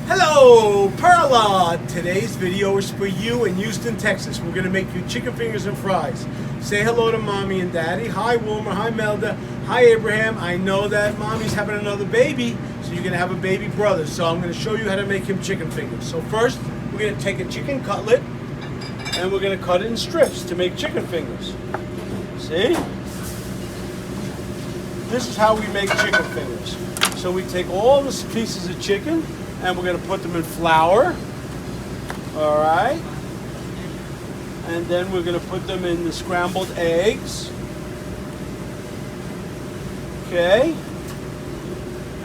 Hello, Perla! Today's video is for you in Houston, Texas. We're going to make you chicken fingers and fries. Say hello to Mommy and Daddy. Hi, Wilmer. Hi, Melda. Hi, Abraham. I know that Mommy's having another baby, so you're going to have a baby brother. So I'm going to show you how to make him chicken fingers. So first, we're going to take a chicken cutlet, and we're going to cut it in strips to make chicken fingers. See? This is how we make chicken fingers. So we take all the pieces of chicken, and we're going to put them in flour, all right? And then we're going to put them in the scrambled eggs, okay?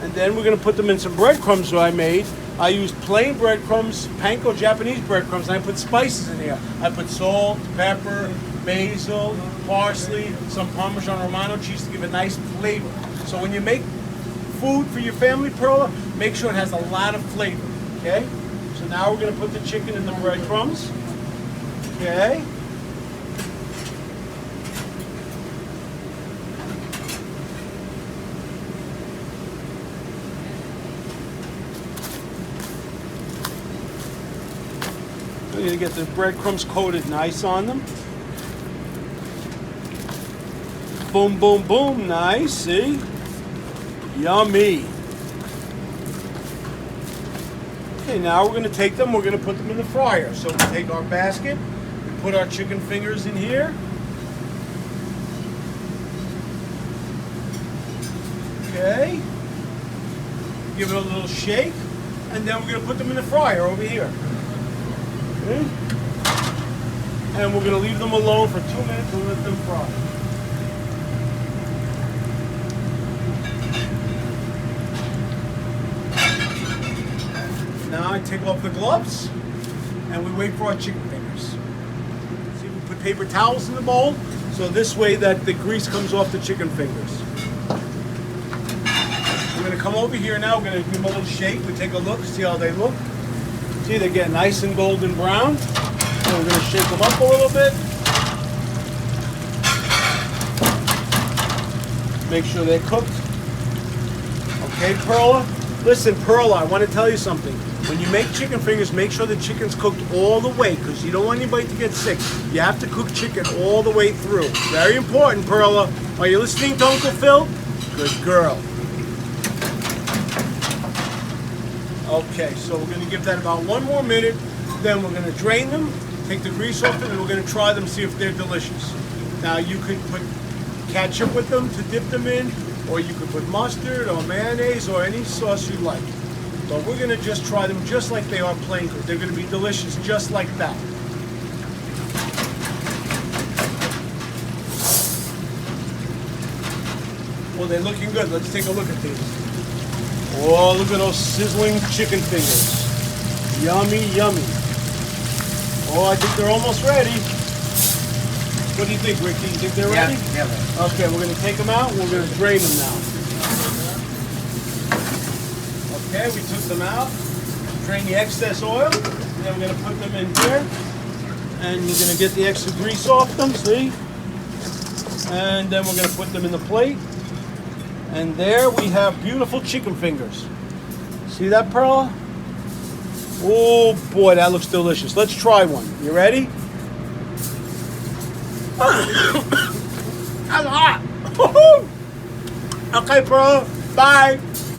And then we're going to put them in some breadcrumbs that I made. I used plain breadcrumbs, panko Japanese breadcrumbs, and I put spices in here. I put salt, pepper, basil, parsley, some Parmesan Romano cheese to give a nice flavor. So when you make food for your family, Perla, make sure it has a lot of flavor, okay? So now we're going to put the chicken in the breadcrumbs, okay? We're going to get the breadcrumbs coated nice on them. Boom, boom, boom, nice, see? Yummy. Okay, now we're going to take them, we're going to put them in the fryer. So we take our basket, we put our chicken fingers in here. Okay. Give it a little shake, and then we're going to put them in the fryer over here. Okay. And we're going to leave them alone for 2 minutes and let them fry. Now I take off the gloves, and we wait for our chicken fingers. See, we put paper towels in the bowl, so this way that the grease comes off the chicken fingers. We're going to come over here now, we're going to give them a little shake, we take a look, see how they look. See, they get nice and golden brown. So we're going to shake them up a little bit. Make sure they're cooked. Okay, Perla? Listen, Perla, I want to tell you something. When you make chicken fingers, make sure the chicken's cooked all the way, because you don't want anybody to get sick. You have to cook chicken all the way through. Very important, Perla. Are you listening to Uncle Phil? Good girl. Okay, so we're going to give that about 1 more minute. Then we're going to drain them, take the grease off them, and we're going to try them, see if they're delicious. Now, you could put ketchup with them to dip them in, or you could put mustard or mayonnaise or any sauce you like. But we're going to just try them just like they are plain. They're going to be delicious just like that. Well, they're looking good. Let's take a look at these. Oh, look at those sizzling chicken fingers. Yummy, yummy. Oh, I think they're almost ready. What do you think, Ricky? You think they're ready? Yeah. Okay, we're going to take them out and we're going to drain them now. Okay, we took them out, drain the excess oil, and then we're going to put them in here. And you're going to get the extra grease off them, see? And then we're going to put them in the plate. And there we have beautiful chicken fingers. See that, Perla? Oh boy, that looks delicious. Let's try one. You ready? That's hot. Okay, Perla. Bye.